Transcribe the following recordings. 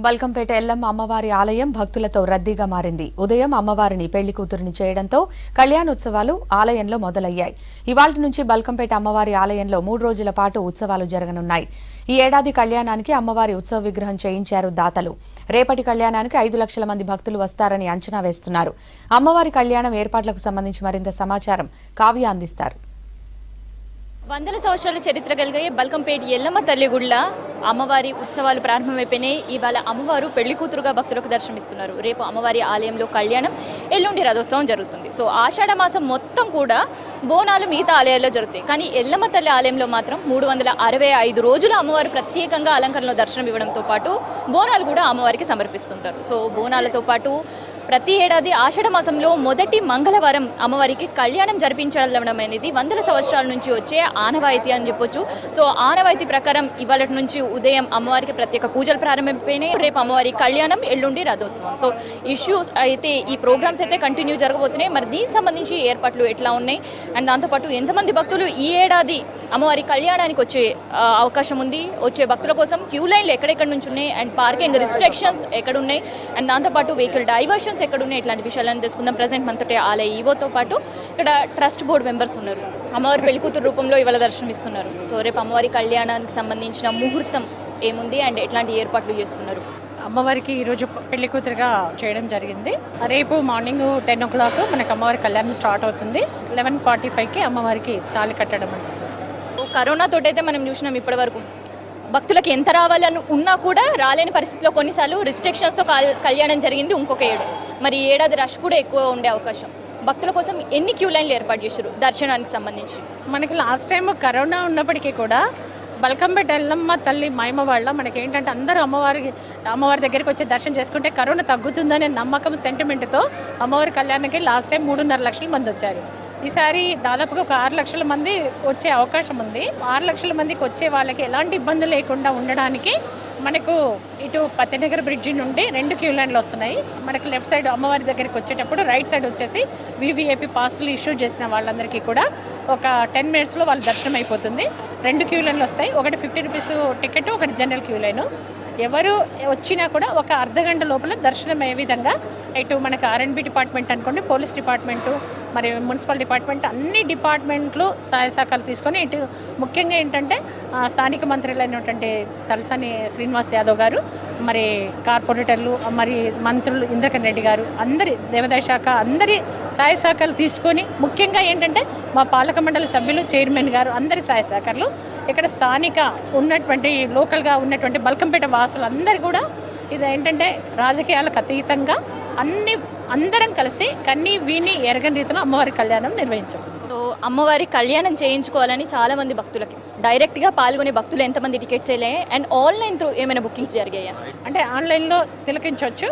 బల్కంపేట ఎల్లమ్మ అమ్మవారి ఆలయం భక్తులతో రద్దీగా మారింది. ఉదయం అమ్మవారిని పెళ్లి కూతురిని చేయడంతో కళ్యాణోత్సవాలు ఆలయంలో మొదలయ్యాయి. ఇవాళ్టి నుంచి బల్కంపేట అమ్మవారి ఆలయంలో 3 రోజుల పాటు ఉత్సవాలు జరగనున్నాయి. ఈ ఏడాది కళ్యాణానికి అమ్మవారి ఉత్సవ విగ్రహం చేయించారు దాతలు. రేపటి కళ్యాణానికి 5 లక్షల మంది భక్తులు వస్తారని అంచనా వేస్తున్నారు. అమ్మవారి కళ్యాణం ఏర్పాట్లకు సంబంధించి మరింత సమాచారం కావ్య అందిస్తారు. వందల సంవత్సరాల చరిత్ర కలిగే బల్కంపేట ఎల్లమ్మ తల్లి గుళ్ళ అమ్మవారి ఉత్సవాలు ప్రారంభమైపోయినాయి. ఇవాళ అమ్మవారు పెళ్లి కూతురుగా భక్తులకు దర్శనమిస్తున్నారు. రేపు అమ్మవారి ఆలయంలో కళ్యాణం, ఎల్లుండి రథోత్సవం జరుగుతుంది. సో ఆషాఢ మాసం మొత్తం కూడా బోనాలు మిగతా ఆలయాల్లో జరుగుతాయి. కానీ ఎల్లమ్మ తల్లి ఆలయంలో మాత్రం 365 రోజులు అమ్మవారు ప్రత్యేకంగా అలంకరణలో దర్శనం ఇవ్వడంతో పాటు బోనాలు కూడా అమ్మవారికి సమర్పిస్తుంటారు. సో బోనాలతో పాటు ప్రతి ఏడాది ఆషాఢ మాసంలో మొదటి మంగళవారం అమ్మవారికి కళ్యాణం జరిపించడం అనేది వందల సంవత్సరాల నుంచి వచ్చే ఆనవాయితీ అని చెప్పొచ్చు. సో ఆనవాయితీ ప్రకారం ఇవాళ నుంచి ఉదయం అమ్మవారికి ప్రత్యేక పూజలు ప్రారంభమైపోయినాయి. రేపు అమ్మవారి కళ్యాణం, ఎల్లుండి రథోత్సవం. సో ఇష్యూస్ అయితే ఈ ప్రోగ్రామ్స్ అయితే కంటిన్యూ జరగబోతున్నాయి. మరి దీనికి సంబంధించి ఏర్పాట్లు ఎట్లా ఉన్నాయి అండ్ దాంతోపాటు ఎంతమంది భక్తులు ఈ ఏడాది అమ్మవారి కళ్యాణానికి వచ్చే అవకాశం ఉంది, వచ్చే భక్తుల కోసం క్యూ లైన్లు ఎక్కడెక్కడ నుంచి ఉన్నాయి అండ్ పార్కింగ్ రిస్ట్రిక్షన్స్ ఎక్కడున్నాయి అండ్ దాంతోపాటు వెహికల్ డైవర్షన్స్ ఎక్కడున్నాయి, ఇట్లాంటి విషయాలను తెలుసుకుందాం. ప్రజెంట్ మనతోటి ఆలయ ఈవోతో పాటు ఇక్కడ ట్రస్ట్ బోర్డు మెంబర్స్ ఉన్నారు. అమ్మవారి పెళ్లికూతురు రూపంలో ఇవాళ దర్శనమిస్తున్నారు. సో రేపు అమ్మవారి కళ్యాణానికి సంబంధించిన ముహూర్తం ఏముంది అండ్ ఎట్లాంటి ఏర్పాట్లు చేస్తున్నారు? అమ్మవారికి ఈరోజు పెళ్లి కూతురుగా చేయడం జరిగింది. రేపు మార్నింగ్ 10 o'clock మనకు అమ్మవారి కళ్యాణం స్టార్ట్ అవుతుంది. 11:45కి అమ్మవారికి తాళి కట్టడం అంటే. కరోనా తోటైతే మనం చూసినాం ఇప్పటి వరకు భక్తులకు ఎంత రావాలని ఉన్నా కూడా రాలేని పరిస్థితిలో కొన్నిసార్లు రిస్ట్రిక్షన్స్తో కళ్యాణం జరిగింది. ఇంకొక ఏడు మరి ఈ ఏడాది రష్ కూడా ఎక్కువ ఉండే అవకాశం. భక్తుల కోసం ఎన్ని క్యూ లైన్లు ఏర్పాటు చేశారు దర్శనానికి సంబంధించి? మనకి లాస్ట్ టైం కరోనా ఉన్నప్పటికీ కూడా బల్కంపేట ఎల్లమ్మ తల్లి మహిమ వల్ల మనకి ఏంటంటే అందరూ అమ్మవారి దగ్గరికి వచ్చి దర్శనం చేసుకుంటే కరోనా తగ్గుతుందనే నమ్మకం, సెంటిమెంట్తో అమ్మవారి కళ్యాణానికి లాస్ట్ టైం 3.5 లక్షల మంది వచ్చారు. ఈసారి దాదాపుగా ఒక 6 లక్షల మంది వచ్చే అవకాశం ఉంది. 6 లక్షల మందికి వచ్చే వాళ్ళకి ఎలాంటి ఇబ్బంది లేకుండా ఉండడానికి మనకు ఇటు పత్తినగర్ బ్రిడ్జి నుండి 2 క్యూ లైన్లు వస్తున్నాయి. మనకి లెఫ్ట్ సైడ్ అమ్మవారి దగ్గరికి వచ్చేటప్పుడు రైట్ సైడ్ వచ్చేసి VVIP పాస్లు ఇష్యూ చేసిన వాళ్ళందరికీ కూడా ఒక 10 minutesలో వాళ్ళ దర్శనం అయిపోతుంది. 2 క్యూ లైన్లు వస్తాయి. ఒకటి 50 రూపీస్ టికెట్, ఒకటి జనరల్ క్యూ లైను. ఎవరు వచ్చినా కూడా ఒక అర్ధగంట లోపల దర్శనం అయ్యే విధంగా ఇటు మనకు R&B డిపార్ట్మెంట్ అనుకోండి, పోలీస్ డిపార్ట్మెంటు, మరి మున్సిపల్ డిపార్ట్మెంట్, అన్ని డిపార్ట్మెంట్లు సహాయ సహకారాలు తీసుకొని ఇటు ముఖ్యంగా ఏంటంటే స్థానిక మంత్రులైనటువంటి తలసాని శ్రీనివాస్ యాదవ్ గారు, మరి కార్పొరేటర్లు, మరి మంత్రులు ఇంద్రకరణ్ రెడ్డి గారు, అందరి దేవాదాయ శాఖ అందరి సహాయ సహకారాలు తీసుకొని ముఖ్యంగా ఏంటంటే మా పాలక మండలి సభ్యులు, చైర్మన్ గారు అందరి సహాయ సహకారాలు ఇక్కడ స్థానిక ఉన్నటువంటి లోకల్గా ఉన్నటువంటి బల్కంపేట వాసులు అందరూ కూడా ఇది ఏంటంటే రాజకీయాలకు అతీతంగా అందరం కలిసి కన్నీ వీని ఎరగని రీతిలో అమ్మవారి కళ్యాణం నిర్వహించాం. సో అమ్మవారి కళ్యాణం చేయించుకోవాలని చాలామంది భక్తులకి డైరెక్ట్గా పాల్గొనే భక్తులు ఎంతమంది టికెట్స్ వెళ్ళాయి అండ్ ఆన్లైన్ త్రూ ఏమైనా బుకింగ్స్ జరిగాయా? అంటే ఆన్లైన్లో తిలకించవచ్చు.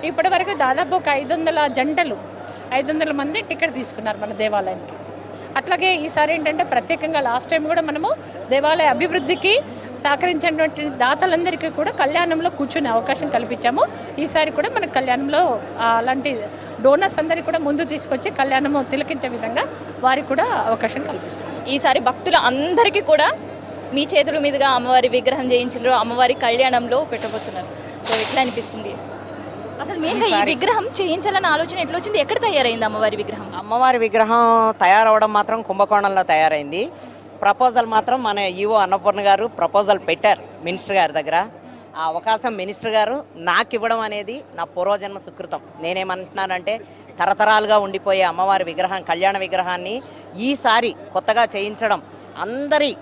ఇప్పటి వరకు దాదాపు ఒక 500 జంటలు 500 మంది టికెట్ తీసుకున్నారు మన దేవాలయానికి. అట్లాగే ఈసారి ఏంటంటే ప్రత్యేకంగా లాస్ట్ టైం కూడా మనము దేవాలయ అభివృద్ధికి సహకరించినటువంటి దాతలందరికీ కూడా కళ్యాణంలో కూర్చునే అవకాశం కల్పించాము. ఈసారి కూడా మన కళ్యాణంలో అలాంటి డోనర్స్ అందరికీ కూడా ముందు తీసుకొచ్చి కళ్యాణము తిలకించే విధంగా వారికి కూడా అవకాశం కల్పిస్తాం. ఈసారి భక్తుల అందరికీ కూడా మీ చేతుల మీదుగా అమ్మవారి విగ్రహం చేయించారు, అమ్మవారి కళ్యాణంలో పెట్టబోతున్నారు. సో ఎట్లా అనిపిస్తుంది? అసలు మెయిన్గా ఈ విగ్రహం చేయించాలన్న ఆలోచన ఎట్లా వచ్చింది? ఎక్కడ తయారైంది అమ్మవారి విగ్రహం? అమ్మవారి విగ్రహం తయారవడం మాత్రం కుంభకోణంలో తయారైంది. ప్రపోజల్ మాత్రం మన ఈవో అన్నపూర్ణ గారు ప్రపోజల్ పెట్టారు మినిస్టర్ గారి దగ్గర. ఆ అవకాశం మినిస్టర్ గారు నాకు ఇవ్వడం అనేది నా పూర్వజన్మ సుకృతం. నేనేమంటున్నానంటే తరతరాలుగా ఉండిపోయే అమ్మవారి విగ్రహం, కళ్యాణ విగ్రహాన్ని ఈసారి కొత్తగా చేయించడం అందరి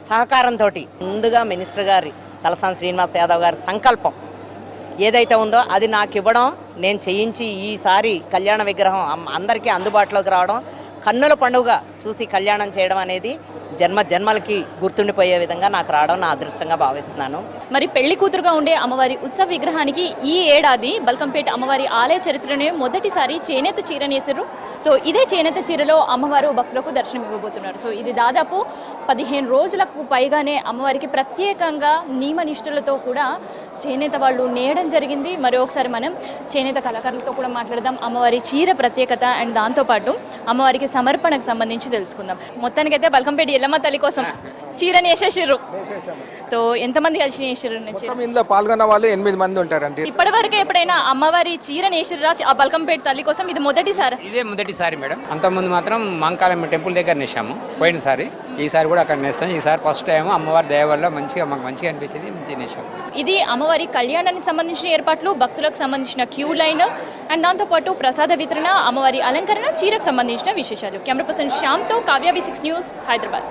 సహకారంతో ముందుగా మినిస్టర్ గారి తలసాని శ్రీనివాస్ యాదవ్ గారి సంకల్పం ఏదైతే ఉందో అది నాకు ఇవ్వడం, నేను చేయించి ఈసారి కళ్యాణ విగ్రహం అందరికీ అందుబాటులోకి రావడం, కన్నుల పండుగ చూసి కళ్యాణం చేయడం అనేది జన్మలకి గుర్తుండిపోయే విధంగా నాకు రావడం నా అదృష్టంగా భావిస్తున్నాను. మరి పెళ్లి కూతురుగా ఉండే అమ్మవారి ఉత్సవ విగ్రహానికి ఈ ఏడాది బల్కంపేట అమ్మవారి ఆలయ చరిత్రనే మొదటిసారి చేనేత చీరనేసారు. సో ఇదే చేనేత చీరలో అమ్మవారు భక్తులకు దర్శనం ఇవ్వబోతున్నారు. సో ఇది దాదాపు 15 రోజులకు పైగానే అమ్మవారికి ప్రత్యేకంగా నియమనిష్ఠులతో కూడా చేనేత వాళ్ళు నేయడం జరిగింది. మరి ఒకసారి మనం చేనేత కళాకారులతో కూడా మాట్లాడదాం. అమ్మవారి చీర ప్రత్యేకత అండ్ దాంతోపాటు అమ్మవారికి సమర్పణకు సంబంధించి తెలుసుకుందాం. మొత్తానికైతే బల్కంపేట ఎల్లమ్మ తల్లి కోసం చీరని వేసేసారు. సో ఎంతమంది కలిసి వేసారు? మొత్తం ఇందులో పాల్గొన్న వాళ్ళు 8 మంది ఉంటారండి. ఇప్పటి వరకు ఎప్పుడైనా అమ్మవారి చీరని వేసిర్రా ఆ బల్కంపేట తల్లి కోసం? ఇది మొదటిసారి? ఇదే మొదటిసారి మేడం. అంతకుముందు మాత్రం మంకాలమ్మ టెంపుల్ దగ్గర నేసాము పోయినసారి. ఈసారి కూడా అక్కడ నేస్తాం. ఈసారి ఫస్ట్ టైం అమ్మవారి దయ వల్ల మాకు మంచిగా అనిపించింది, మంచిగా నేసాము. ఇది అమ్మవారి కళ్యాణానికి సంబంధించిన ఏర్పాట్లు, భక్తులకు సంబంధించిన క్యూ లైన్ అండ్ దాంతోపాటు ప్రసాద వితరణ, అమ్మవారి అలంకరణ, చీరకు సంబంధించిన విశేషాలు. కెమెరా పర్సన్ శ్యామ్తో కావ్య, V6 న్యూస్, హైదరాబాద్.